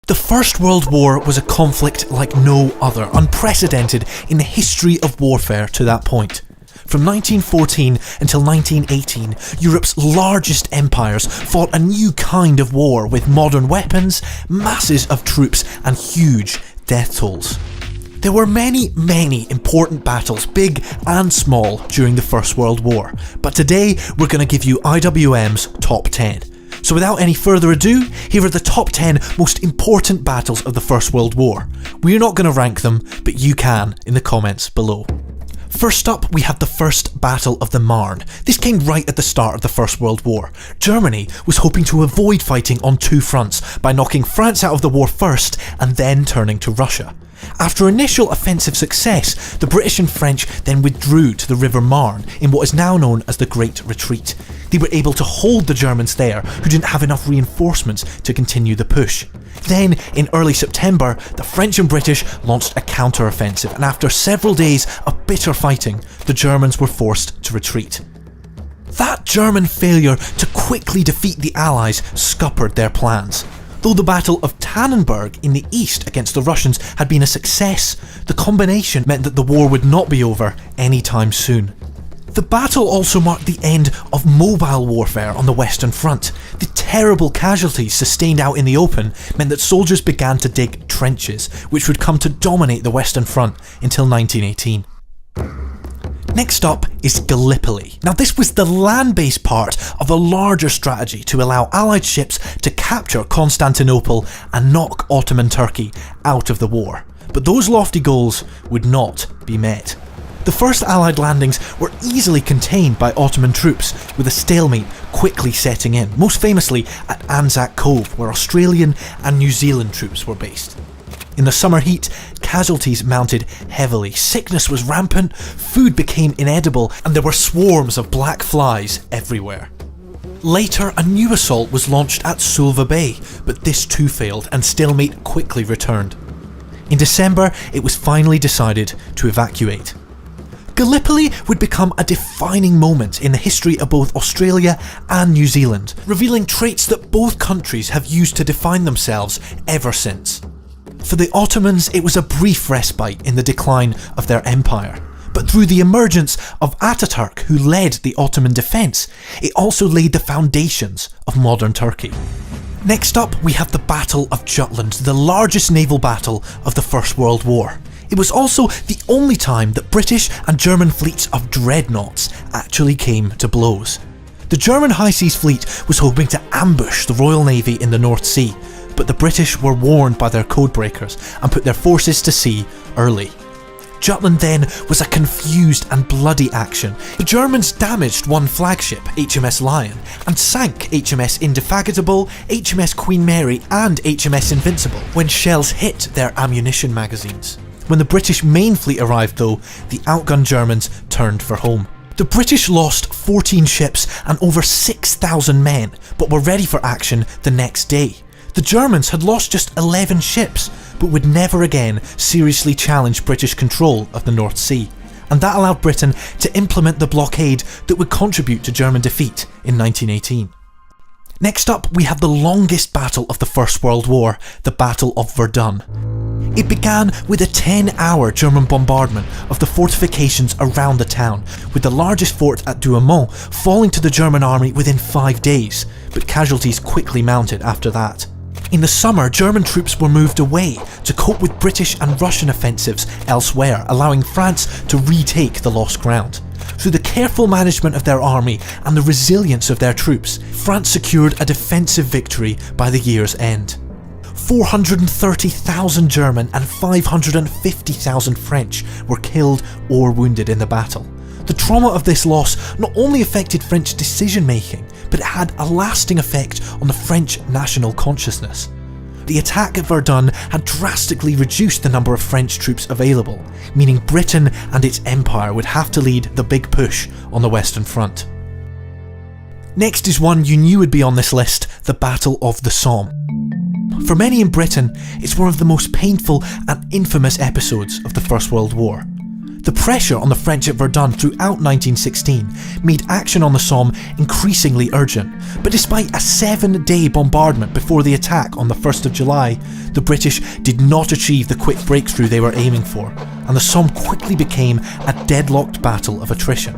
The First World War was a conflict like no other, unprecedented in the history of warfare to that point. From 1914 until 1918, Europe's largest empires fought a new kind of war with modern weapons, masses of troops and huge death tolls. There were many important battles, big and small, during the First World War, but today we're going to give you IWM's top 10. So without any further ado, here are the top 10 most important battles of the First World War. We're not going to rank them, but you can in the comments below. First up, we have the First Battle of the Marne. This came right at the start of the First World War. Germany was hoping to avoid fighting on two fronts by knocking France out of the war first and then turning to Russia. After initial offensive success, the British and French then withdrew to the River Marne in what is now known as the Great Retreat. They were able to hold the Germans there, who didn't have enough reinforcements to continue the push. Then, in early September, the French and British launched a counter-offensive, and after several days of bitter fighting, the Germans were forced to retreat. That German failure to quickly defeat the Allies scuppered their plans. Though the Battle of Tannenberg in the east against the Russians had been a success, the combination meant that the war would not be over anytime soon. The battle also marked the end of mobile warfare on the Western Front. The terrible casualties sustained out in the open meant that soldiers began to dig trenches, which would come to dominate the Western Front until 1918. Next up is Gallipoli. Now this was the land-based part of a larger strategy to allow Allied ships to capture Constantinople and knock Ottoman Turkey out of the war. But those lofty goals would not be met. The first Allied landings were easily contained by Ottoman troops, with a stalemate quickly setting in, most famously at Anzac Cove, where Australian and New Zealand troops were based. In the summer heat, casualties mounted heavily, sickness was rampant, food became inedible, and there were swarms of black flies everywhere. Later, a new assault was launched at Suvla Bay, but this too failed, and stalemate quickly returned. In December, it was finally decided to evacuate. Gallipoli would become a defining moment in the history of both Australia and New Zealand, revealing traits that both countries have used to define themselves ever since. For the Ottomans, it was a brief respite in the decline of their empire, but through the emergence of Ataturk, who led the Ottoman defence, it also laid the foundations of modern Turkey. Next up, we have the Battle of Jutland, the largest naval battle of the First World War. It was also the only time that British and German fleets of dreadnoughts actually came to blows. The German High Seas Fleet was hoping to ambush the Royal Navy in the North Sea, but the British were warned by their codebreakers and put their forces to sea early. Jutland then was a confused and bloody action. The Germans damaged one flagship, HMS Lion, and sank HMS Indefatigable, HMS Queen Mary and HMS Invincible when shells hit their ammunition magazines. When the British main fleet arrived though, the outgunned Germans turned for home. The British lost 14 ships and over 6,000 men, but were ready for action the next day. The Germans had lost just 11 ships, but would never again seriously challenge British control of the North Sea, and that allowed Britain to implement the blockade that would contribute to German defeat in 1918. Next up, we have the longest battle of the First World War, the Battle of Verdun. It began with a 10-hour German bombardment of the fortifications around the town, with the largest fort at Douaumont falling to the German army within 5 days, but casualties quickly mounted after that. In the summer, German troops were moved away to cope with British and Russian offensives elsewhere, allowing France to retake the lost ground. Through the careful management of their army and the resilience of their troops, France secured a defensive victory by the year's end. 430,000 German and 550,000 French were killed or wounded in the battle. The trauma of this loss not only affected French decision-making, but it had a lasting effect on the French national consciousness. The attack at Verdun had drastically reduced the number of French troops available, meaning Britain and its empire would have to lead the big push on the Western Front. Next is one you knew would be on this list, the Battle of the Somme. For many in Britain, it's one of the most painful and infamous episodes of the First World War. The pressure on the French at Verdun throughout 1916 made action on the Somme increasingly urgent, but despite a 7-day bombardment before the attack on the 1st of July, the British did not achieve the quick breakthrough they were aiming for, and the Somme quickly became a deadlocked battle of attrition.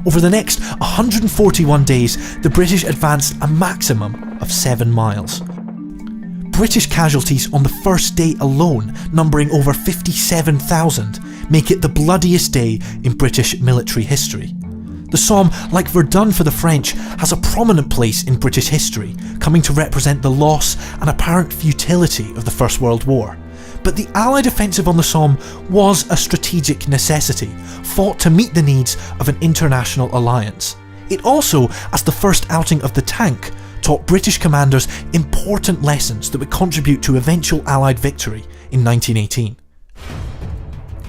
Over the next 141 days, the British advanced a maximum of 7 miles. British casualties on the first day alone, numbering over 57,000, make it the bloodiest day in British military history. The Somme, like Verdun for the French, has a prominent place in British history, coming to represent the loss and apparent futility of the First World War. But the Allied offensive on the Somme was a strategic necessity, fought to meet the needs of an international alliance. It also, as the first outing of the tank, taught British commanders important lessons that would contribute to eventual Allied victory in 1918.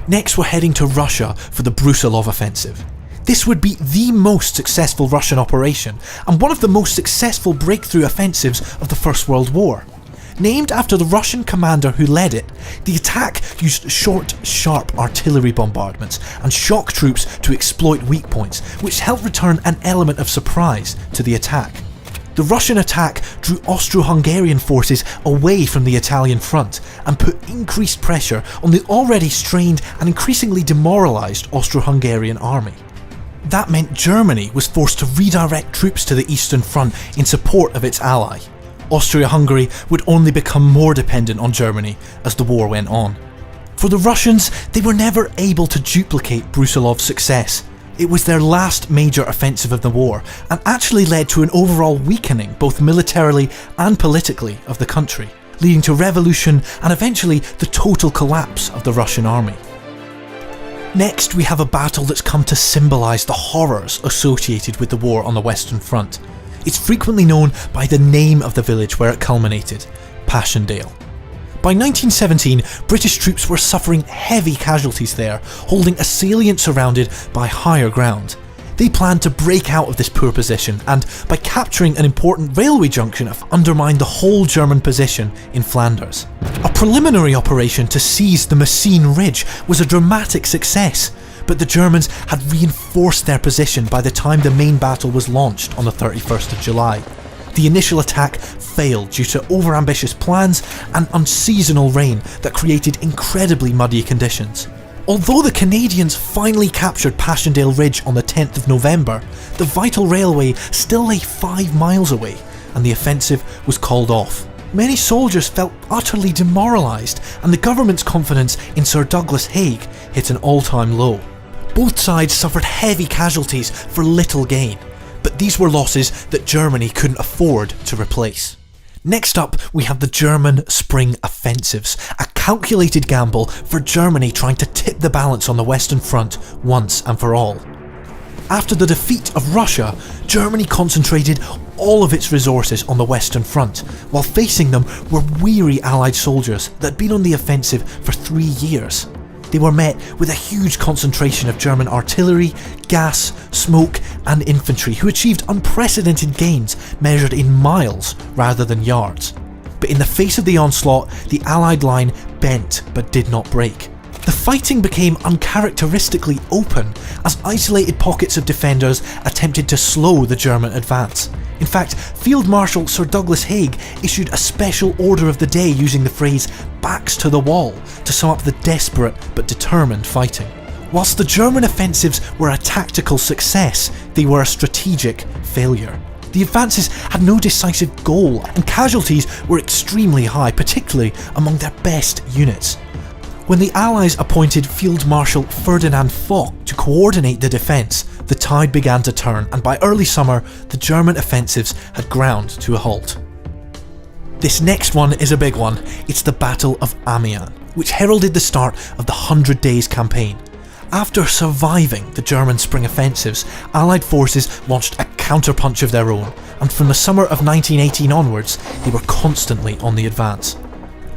Next, we're heading to Russia for the Brusilov offensive. This would be the most successful Russian operation, and one of the most successful breakthrough offensives of the First World War. Named after the Russian commander who led it, the attack used short, sharp artillery bombardments and shock troops to exploit weak points, which helped return an element of surprise to the attack. The Russian attack drew Austro-Hungarian forces away from the Italian front and put increased pressure on the already strained and increasingly demoralised Austro-Hungarian army. That meant Germany was forced to redirect troops to the Eastern Front in support of its ally. Austria-Hungary would only become more dependent on Germany as the war went on. For the Russians, they were never able to duplicate Brusilov's success. It was their last major offensive of the war, and actually led to an overall weakening both militarily and politically of the country, leading to revolution and eventually the total collapse of the Russian army. Next, we have a battle that's come to symbolise the horrors associated with the war on the Western Front. It's frequently known by the name of the village where it culminated, Passchendaele. By 1917, British troops were suffering heavy casualties there, holding a salient surrounded by higher ground. They planned to break out of this poor position and, by capturing an important railway junction, undermine the whole German position in Flanders. A preliminary operation to seize the Messines Ridge was a dramatic success, but the Germans had reinforced their position by the time the main battle was launched on the 31st of July. The initial attack failed due to overambitious plans and unseasonal rain that created incredibly muddy conditions. Although the Canadians finally captured Passchendaele Ridge on the 10th of November, the vital railway still lay 5 miles away, and the offensive was called off. Many soldiers felt utterly demoralised, and the government's confidence in Sir Douglas Haig hit an all-time low. Both sides suffered heavy casualties for little gain, but these were losses that Germany couldn't afford to replace. Next up, we have the German Spring Offensives, a calculated gamble for Germany trying to tip the balance on the Western Front once and for all. After the defeat of Russia, Germany concentrated all of its resources on the Western Front, while facing them were weary Allied soldiers that had been on the offensive for 3 years. They were met with a huge concentration of German artillery, gas, smoke and infantry who achieved unprecedented gains measured in miles rather than yards. But in the face of the onslaught, the Allied line bent but did not break. The fighting became uncharacteristically open as isolated pockets of defenders attempted to slow the German advance. In fact, Field Marshal Sir Douglas Haig issued a special order of the day using the phrase "backs to the wall" to sum up the desperate but determined fighting. Whilst the German offensives were a tactical success, they were a strategic failure. The advances had no decisive goal, and casualties were extremely high, particularly among their best units. When the Allies appointed Field Marshal Ferdinand Foch to coordinate the defence, the tide began to turn, and by early summer, the German offensives had ground to a halt. This next one is a big one. It's the Battle of Amiens, which heralded the start of the 100 Days campaign. After surviving the German spring offensives, Allied forces launched a counterpunch of their own, and from the summer of 1918 onwards, they were constantly on the advance.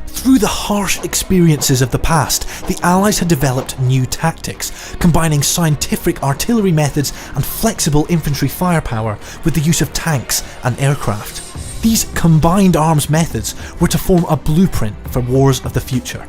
Through the harsh experiences of the past, the Allies had developed new tactics, combining scientific artillery methods and flexible infantry firepower with the use of tanks and aircraft. These combined arms methods were to form a blueprint for wars of the future.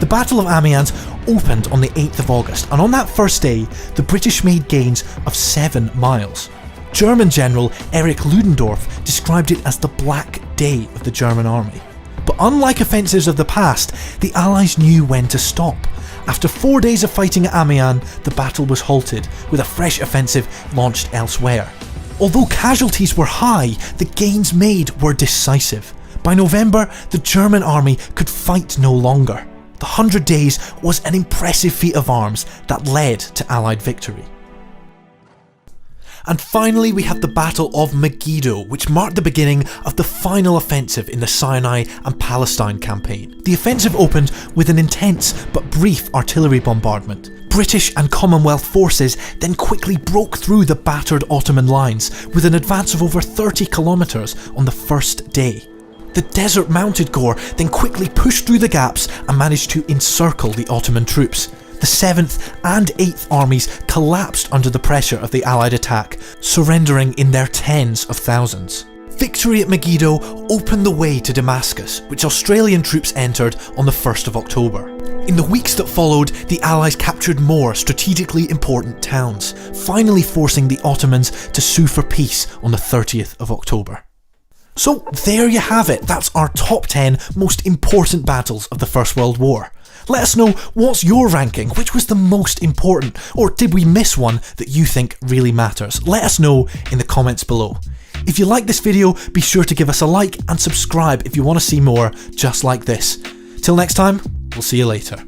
The Battle of Amiens opened on the 8th of August, and on that first day, the British made gains of 7 miles. German General Erich Ludendorff described it as the Black Day of the German army. But unlike offensives of the past, the Allies knew when to stop. After 4 days of fighting at Amiens, the battle was halted, with a fresh offensive launched elsewhere. Although casualties were high, the gains made were decisive. By November, the German army could fight no longer. The 100 Days was an impressive feat of arms that led to Allied victory. And finally we have the Battle of Megiddo, which marked the beginning of the final offensive in the Sinai and Palestine campaign. The offensive opened with an intense but brief artillery bombardment. British and Commonwealth forces then quickly broke through the battered Ottoman lines with an advance of over 30 kilometres on the first day. The Desert Mounted Corps then quickly pushed through the gaps and managed to encircle the Ottoman troops. The 7th and 8th armies collapsed under the pressure of the Allied attack, surrendering in their tens of thousands. Victory at Megiddo opened the way to Damascus, which Australian troops entered on the 1st of October. In the weeks that followed, the Allies captured more strategically important towns, finally forcing the Ottomans to sue for peace on the 30th of October. So there you have it, that's our top 10 most important battles of the First World War. Let us know what's your ranking, which was the most important, or did we miss one that you think really matters? Let us know in the comments below. If you like this video, be sure to give us a like and subscribe if you want to see more just like this. Till next time, we'll see you later.